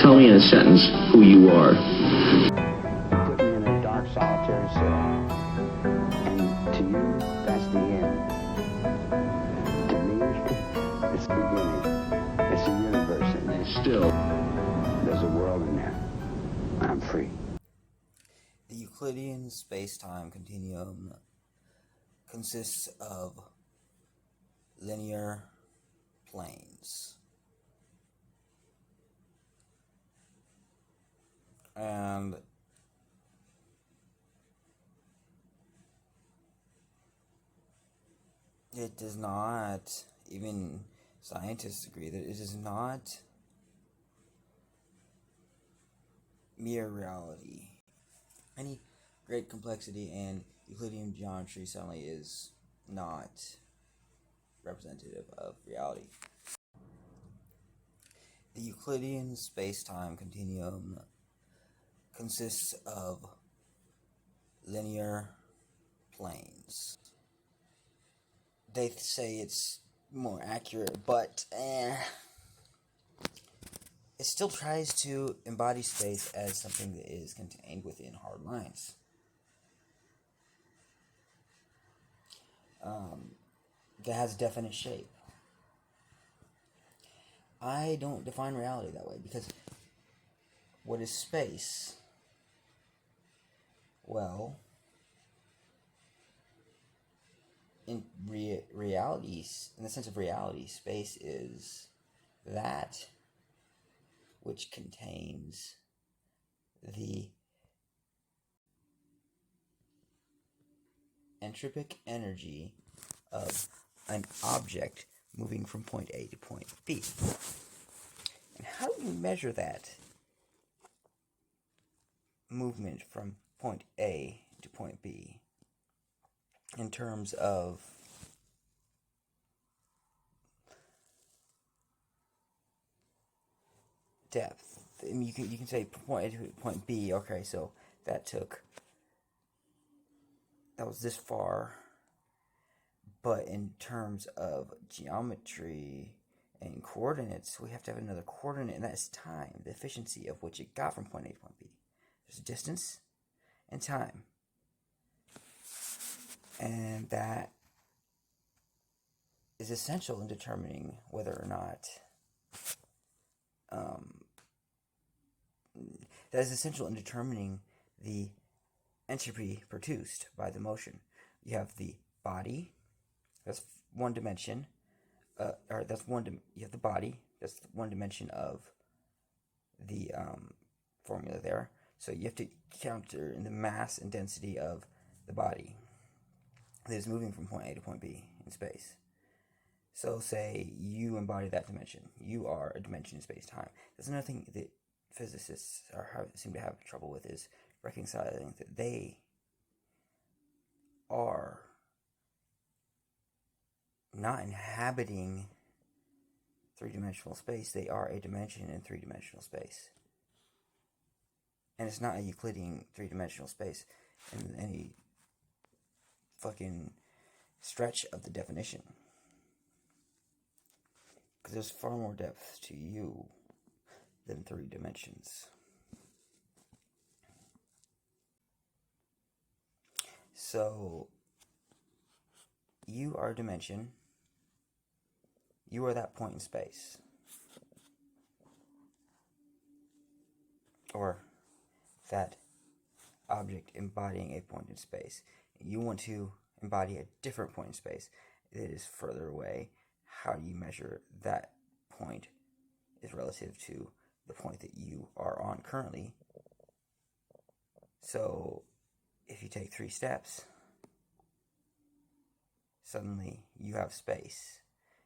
Tell me in a sentence who you are. Put me in a dark, solitary cell. And to you, that's the end. To me, it's the beginning. It's a universe in there. Still, There's a world in there. I'm free. The Euclidean space-time continuum consists of linear planes. And it does not, even scientists agree that it is not mere reality. Any great complexity and Euclidean geometry suddenly is not representative of reality. The Euclidean space-time continuum consists of linear planes. They say it's more accurate, but it still tries to embody space as something that is contained within hard lines. That has a definite shape. I don't define reality that way, because what is space? Well, in realities, in the sense of reality, space is that which contains the entropic energy of an object moving from point A to point B. And how do you measure that movement from point A to point B in terms of depth? I mean, you can say point A to point B. Okay, so that was this far. But in terms of geometry and coordinates, we have to have another coordinate, and that is time, the efficiency of which it got from point A to point B. There's distance and time. And that is essential in determining whether or not the entropy produced by the motion. You have the body. That's one dimension, you have the body, that's one dimension of the formula there. So you have to counter in the mass and density of the body that is moving from point A to point B in space. So say you embody that dimension. You are a dimension in space-time. That's another thing that physicists seem to have trouble with, is reconciling that they are not inhabiting three-dimensional space. They are a dimension in three-dimensional space. And it's not a Euclidean three-dimensional space in any fucking stretch of the definition. Because there's far more depth to you than three dimensions. So, you are a dimension. You are that point in space. Or that object embodying a point in space. You want to embody a different point in space that is further away. How do you measure that point is relative to the point that you are on currently. So if you take 3 steps, suddenly you have space,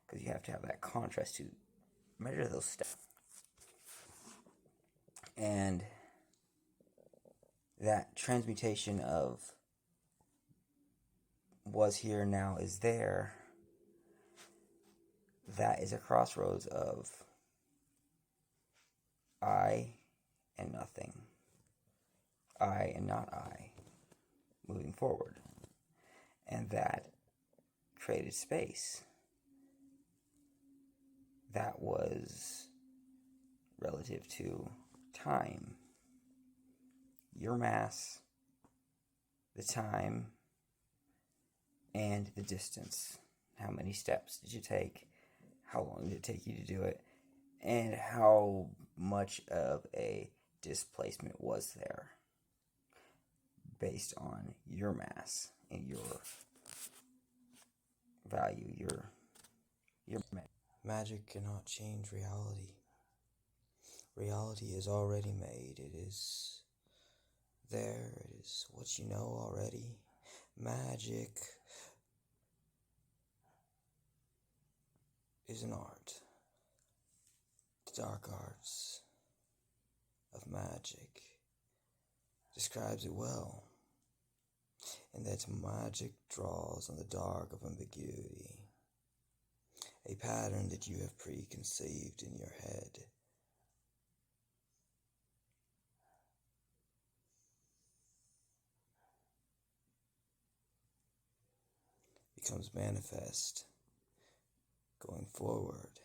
because you have to have that contrast to measure those steps. And that transmutation of was here, now is there, that is a crossroads of I and nothing, I and not I, moving forward. And that created space that was relative to time, your mass, the time, and the distance. How many steps did you take? How long did it take you to do it? And how much of a displacement was there based on your mass and your value, your magic cannot change reality. Reality is already made. It is there. It is what you know already. Magic is an art. The dark arts of magic describes it well, and that magic draws on the dark of ambiguity, a pattern that you have preconceived in your head. Becomes manifest going forward.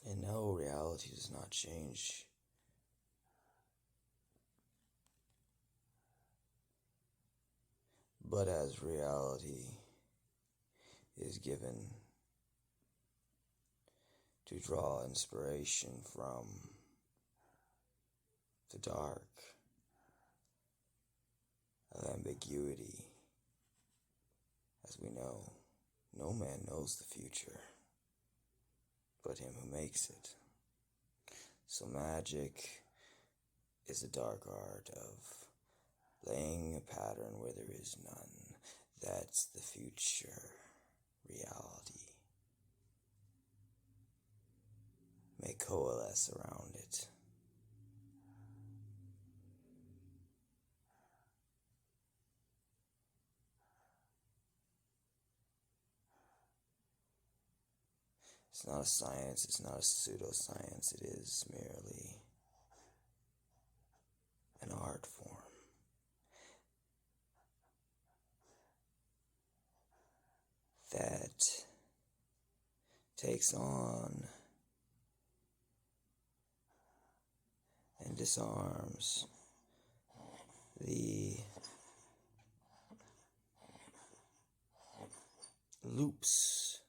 And no, reality does not change. But as reality is given to draw inspiration from the dark of ambiguity, as we know, no man knows the future but him who makes it. So magic is the dark art of laying a pattern where there is none. That's the future reality. May coalesce around it. It's not a science, it's not a pseudoscience, it is merely an art form that takes on and disarms the loops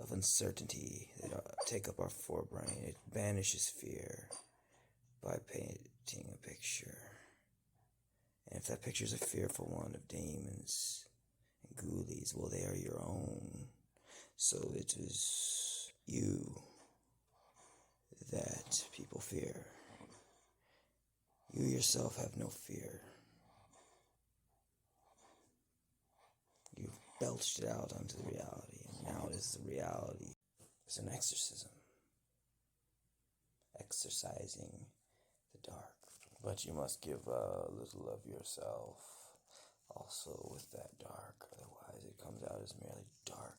of uncertainty that take up our forebrain. It banishes fear by painting a picture. And if that picture is a fearful one of demons and ghoulies, well, they are your own. So it is you that people fear. You yourself have no fear. You've belched it out onto the reality, and now it is the reality. It's an exorcism. Exorcising the dark. But you must give a little of yourself also with that dark, otherwise it comes out as merely dark.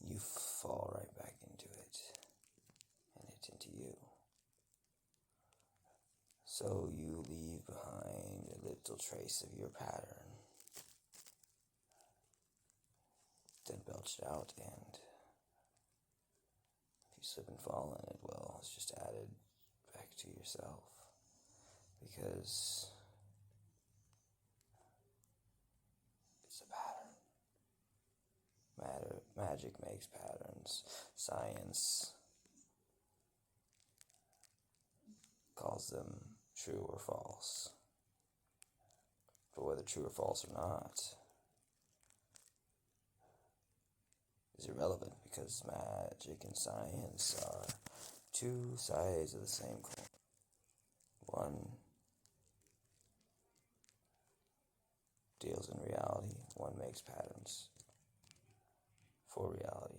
You fall right back into it, and it into you. So you leave behind a little trace of your pattern, then belch it out, and if you slip and fall in it, well, it's just added back to yourself, because it's a pattern. Magic makes patterns. Science calls them true or false. But whether true or false or not is irrelevant, because magic and science are two sides of the same coin. One deals in reality, one makes patterns for reality.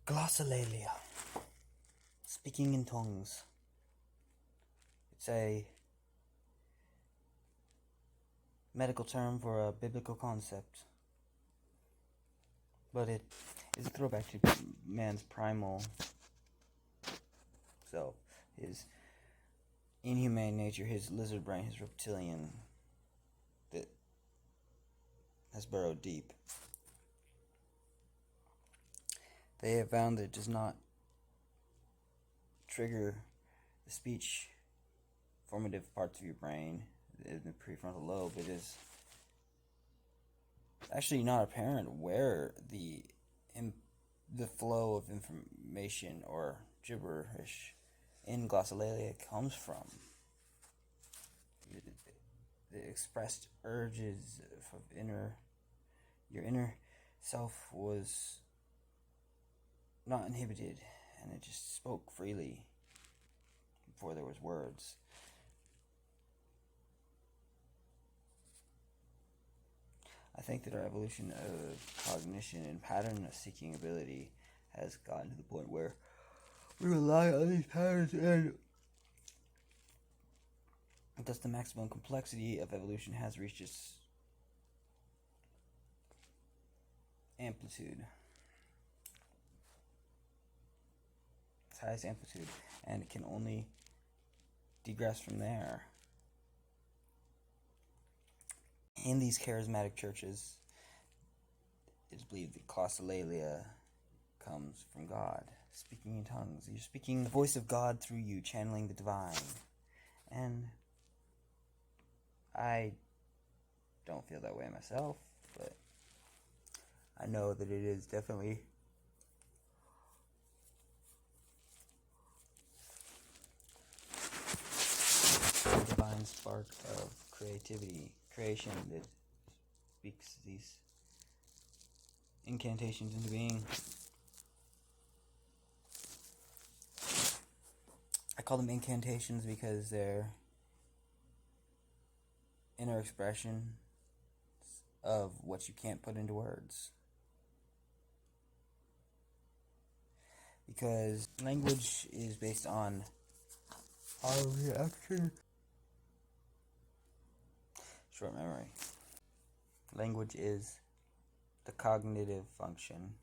Glosalalia. Speaking in tongues. It's a medical term for a biblical concept. But it is a throwback to man's primal self, his inhumane nature, his lizard brain, his reptilian that has burrowed deep They have found that it does not trigger the speech formative parts of your brain in the prefrontal lobe. It is actually not apparent where the flow of information or gibberish in glossolalia comes from. The expressed urges of your inner self was not inhibited, and it just spoke freely before there was words. I think that our evolution of cognition and pattern seeking ability has gotten to the point where we rely on these patterns, and thus the maximum complexity of evolution has reached its amplitude, its highest amplitude, and it can only digress from there. In these charismatic churches, it is believed that glossolalia comes from God, speaking in tongues. You're speaking the voice of God through you, channeling the divine. And I don't feel that way myself, but I know that it is definitely a divine spark of creation that speaks these incantations into being. I call them incantations because they're inner expression of what you can't put into words. Because language is based on our reaction. Short memory. Language is the cognitive function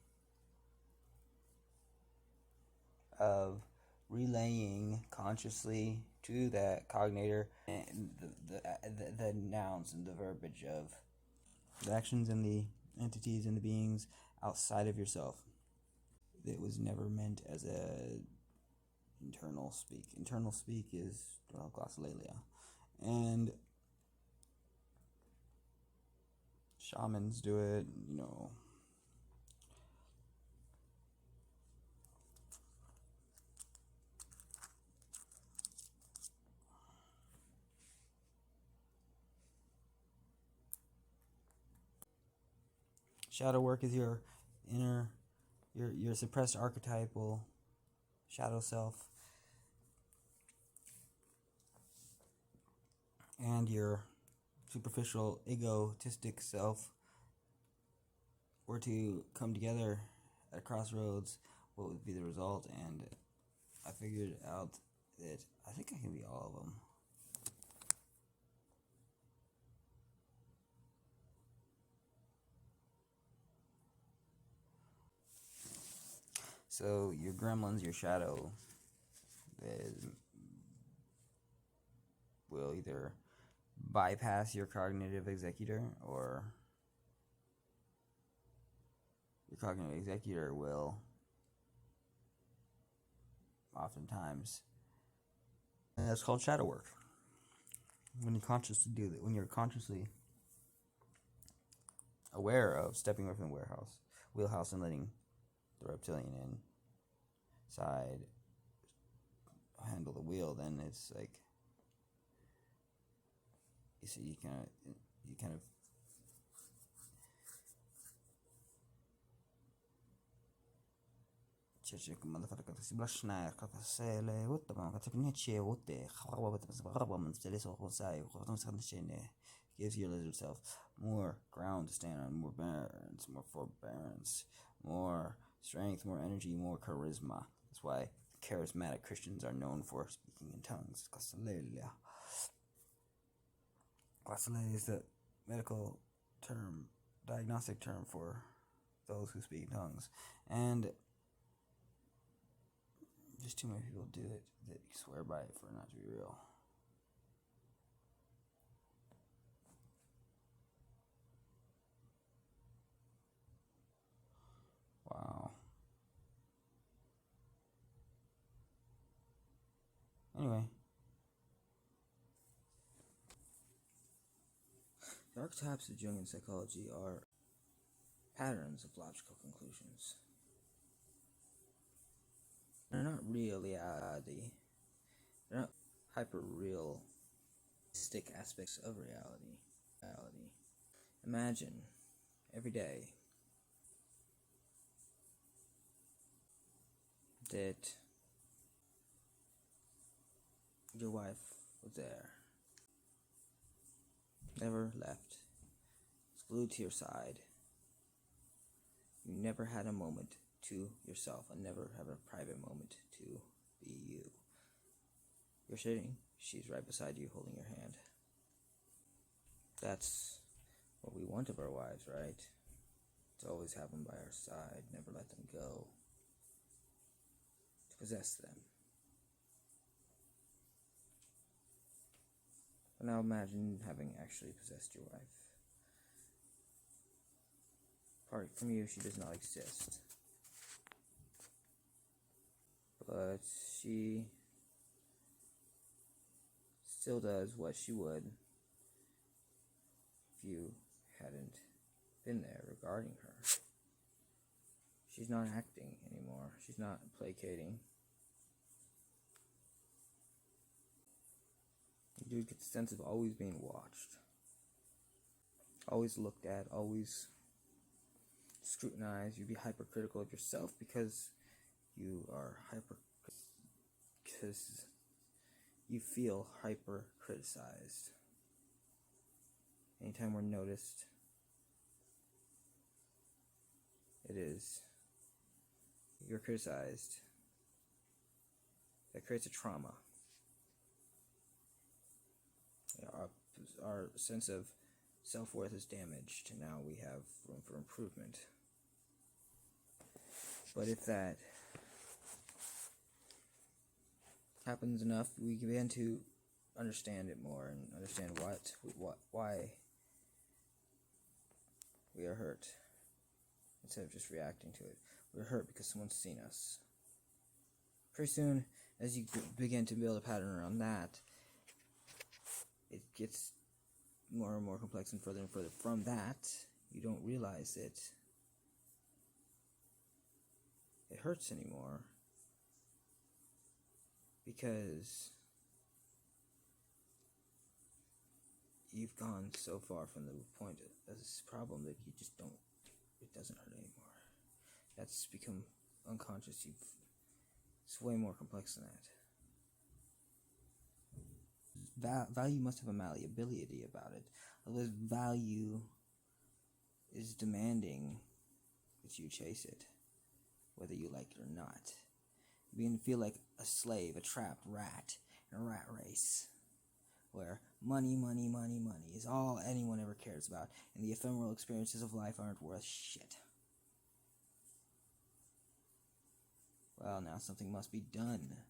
of relaying consciously to that cognator and the nouns and the verbiage of the actions and the entities and the beings outside of yourself. It was never meant as a internal speak. Internal speak is, well, glossolalia. And shamans do it, Shadow work is your inner, your suppressed archetypal shadow self, and your superficial egotistic self were to come together at a crossroads. What would be the result? And I figured out that I think I can be all of them. So your gremlin's your shadow that will either bypass your cognitive executor, or your cognitive executor will oftentimes. And that's called shadow work. When you're consciously aware of stepping away from the wheelhouse and letting the reptilian inside handle the wheel, then it's like you kind of gives your lizard self more ground to stand on, more balance, more forbearance, more strength, more energy, more charisma. That's why charismatic Christians are known for speaking in tongues. Glosalalia. Glosalalia is the medical term, diagnostic term for those who speak in tongues. And just too many people do it that you swear by it for it not to be real. Wow. Anyway, the archetypes of Jungian psychology are patterns of logical conclusions. They're not reality. They're not hyper-realistic aspects of reality. Imagine every day that your wife was there, never left, was glued to your side. You never had a moment to yourself and never have a private moment to be you. You're sitting, she's right beside you holding your hand. That's what we want of our wives, right? To always have them by our side, never let them go, to possess them. But now imagine having actually possessed your wife. Apart from you, she does not exist. But she still does what she would if you hadn't been there regarding her. She's not acting anymore. She's not placating. You get the sense of always being watched, always looked at, always scrutinized. You'd be hypercritical of yourself because you feel hyper criticized. Anytime we're noticed, you're criticized. That creates a trauma. Our sense of self-worth is damaged, and now we have room for improvement. But if that happens enough, we begin to understand it more and understand why we are hurt, instead of just reacting to it. We're hurt because someone's seen us. Pretty soon, as you begin to build a pattern around that, it gets more and more complex and further from that. You don't realize it hurts anymore, because you've gone so far from the point of this problem that you just don't, it doesn't hurt anymore. That's become unconscious. It's way more complex than that. Value must have a malleability about it. Otherwise, value is demanding that you chase it, whether you like it or not. You begin to feel like a slave, a trapped rat in a rat race, where money is all anyone ever cares about, and the ephemeral experiences of life aren't worth shit. Well, now something must be done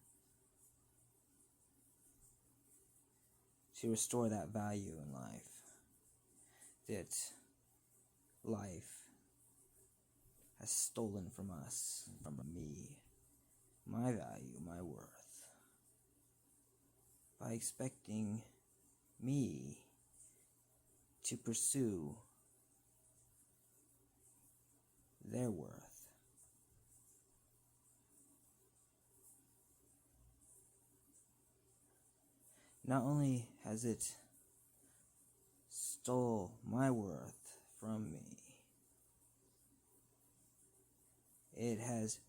to restore that value in life that life has stolen from us, from me, my value, my worth, by expecting me to pursue their worth. Not only has it stole my worth from me, it has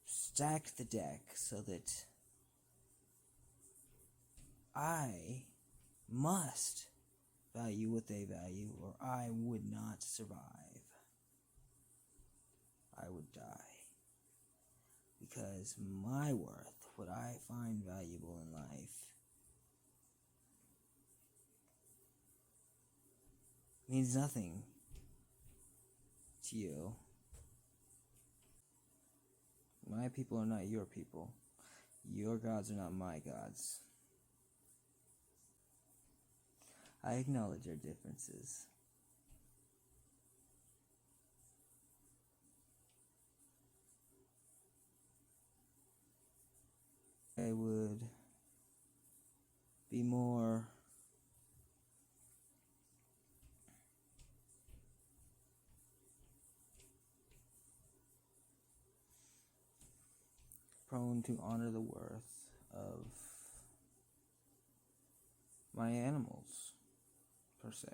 stacked the deck so that I must value what they value, or I would not survive. I would die. Because my worth, what I find valuable in life, means nothing to you. My people are not your people. Your gods are not my gods. I acknowledge our differences. I would be more prone to honor the worth of my animals, per se.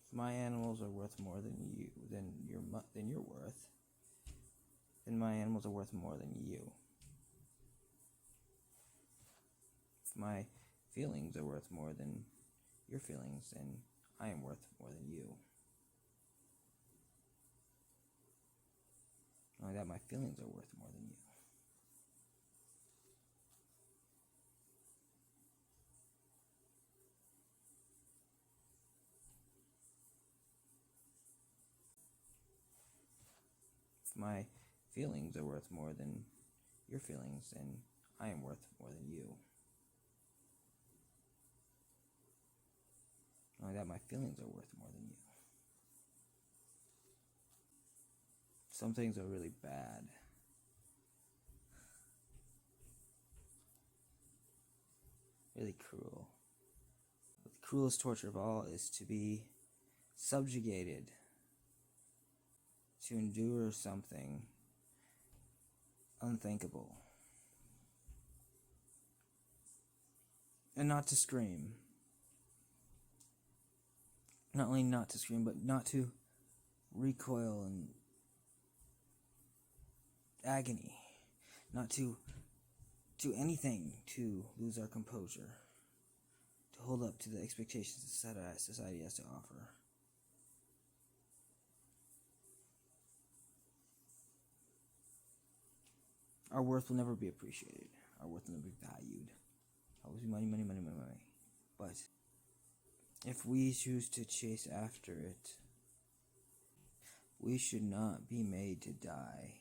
If my animals are worth more than your worth, then my animals are worth more than you. If my feelings are worth more than your feelings, then I am worth more than you. Not only that, my feelings are worth more than you. If my feelings are worth more than your feelings, then I am worth more than you. Not only that, my feelings are worth more than you. Some things are really bad. Really cruel. But the cruelest torture of all is to be subjugated, to endure something unthinkable, and not to scream. Not only not to scream, but not to recoil in agony, not to do anything to lose our composure, to hold up to the expectations that society has to offer. Our worth will never be appreciated. Our worth will never be valued. Always be money, money, money, money, money. But if we choose to chase after it, we should not be made to die.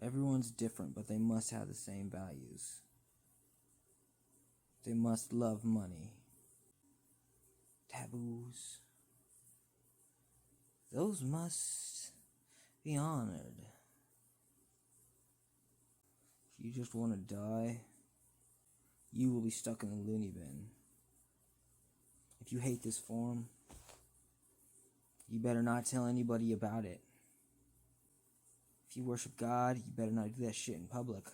Everyone's different, but they must have the same values. They must love money. Taboos. Those must be honored. If you just want to die, you will be stuck in the loony bin. If you hate this form, you better not tell anybody about it. If you worship God, you better not do that shit in public.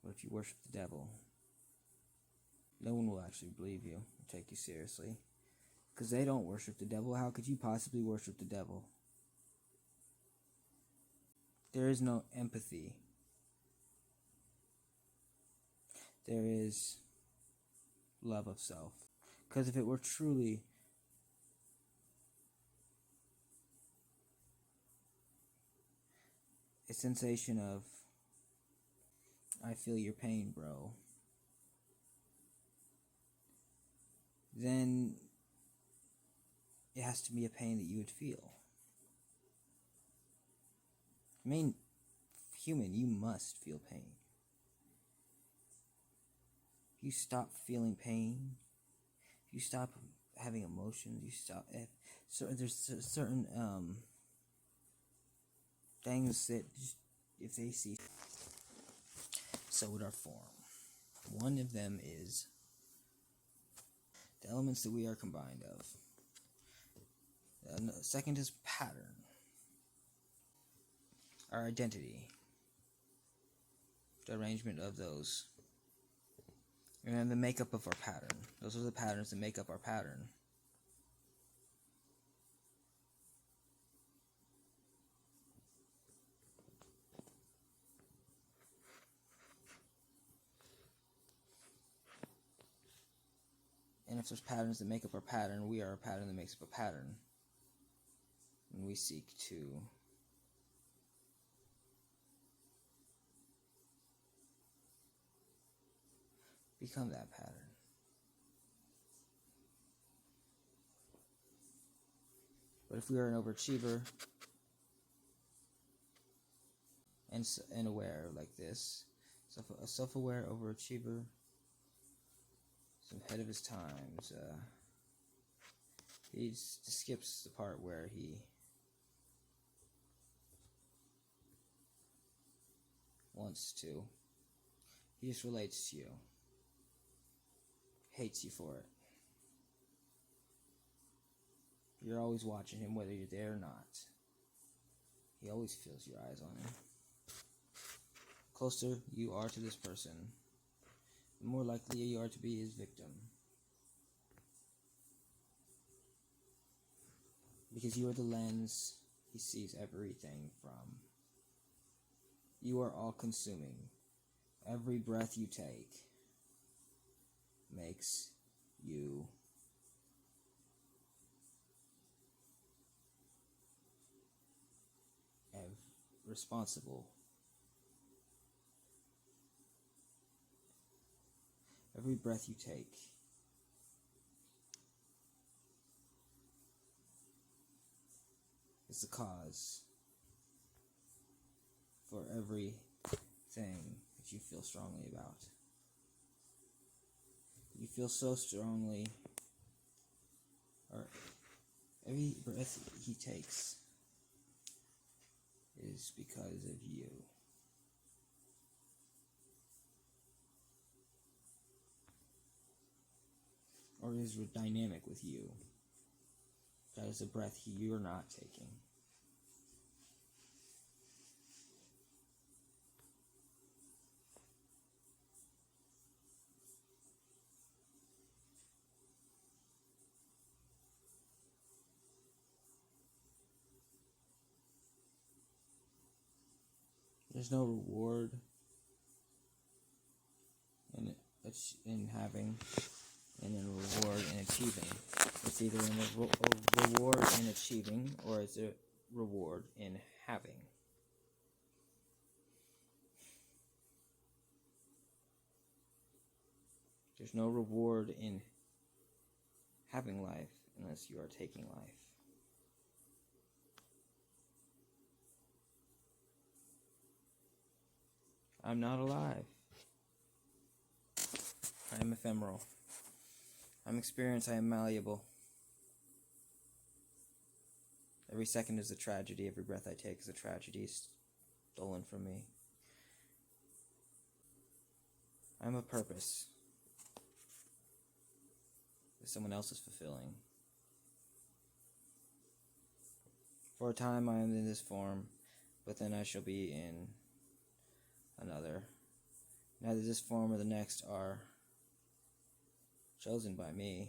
But if you worship the devil, no one will actually believe you or take you seriously. Because they don't worship the devil. How could you possibly worship the devil? There is no empathy. There is love of self. Because if it were truly a sensation of, I feel your pain, bro, then it has to be a pain that you would feel. I mean, human, you must feel pain. If you stop feeling pain, if you stop having emotions, you stop. So there's certain things that just, if they see, so would our form. One of them is the elements that we are combined of. And the second is pattern. Our identity. The arrangement of those. And then the makeup of our pattern. Those are the patterns that make up our pattern. And if there's patterns that make up our pattern, we are a pattern that makes up a pattern. And we seek to become that pattern. But if we are an overachiever and aware like this, a self-aware overachiever, ahead of his times, he skips the part where he wants to. He just relates to you. Hates you for it. You're always watching him whether you're there or not. He always feels your eyes on him. The closer you are to this person, the more likely you are to be his victim. Because you are the lens he sees everything from. You are all-consuming. Every breath you take makes you responsible. Every breath you take is the cause for everything that you feel strongly about. You feel so strongly, or every breath he takes is because of you. Or is dynamic with you. That is a breath you're not taking. There's no reward in having and a reward in achieving. It's either a reward in achieving or it's a reward in having. There's no reward in having life unless you are taking life. I'm not alive. I am ephemeral. I'm experienced, I am malleable. Every second is a tragedy, every breath I take is a tragedy stolen from me. I'm a purpose that someone else is fulfilling. For a time I am in this form, but then I shall be in another. Neither this form or the next are chosen by me.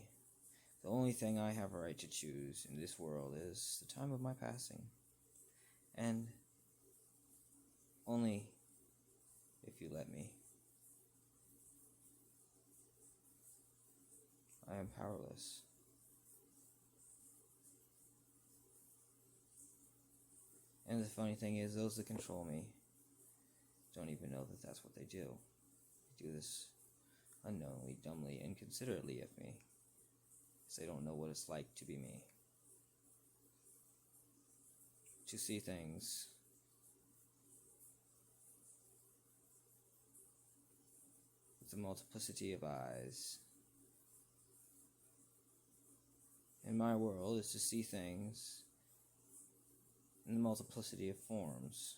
The only thing I have a right to choose in this world is the time of my passing. And only if you let me. I am powerless. And the funny thing is, those that control me don't even know that that's what they do. They do this unknowingly, dumbly, inconsiderately of me, because they don't know what it's like to be me. To see things with a multiplicity of eyes. In my world is to see things in the multiplicity of forms.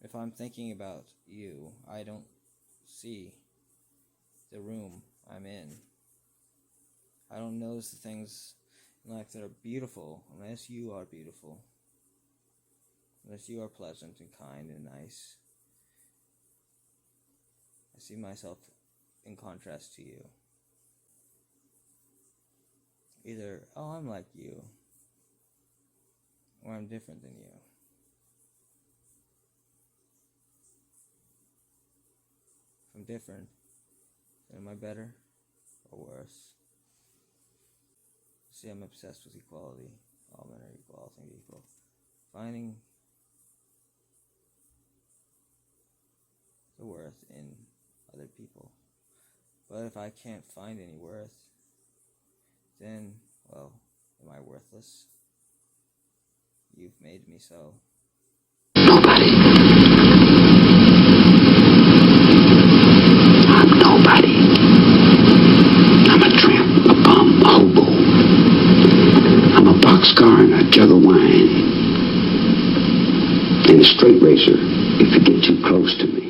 If I'm thinking about you, I don't see the room I'm in. I don't notice the things in life that are beautiful unless you are beautiful. Unless you are pleasant and kind and nice. I see myself in contrast to you. Either, oh, I'm like you, or I'm different than you. If I'm different, then am I better or worse? See, I'm obsessed with equality. All men are equal, all things equal. Finding the worth in other people. But if I can't find any worth, then, well, am I worthless? You've made me so. Nobody. I'm nobody. I'm a tramp, a bum, a hobo. cigar and a jug of wine. And a straight razor if you get too close to me.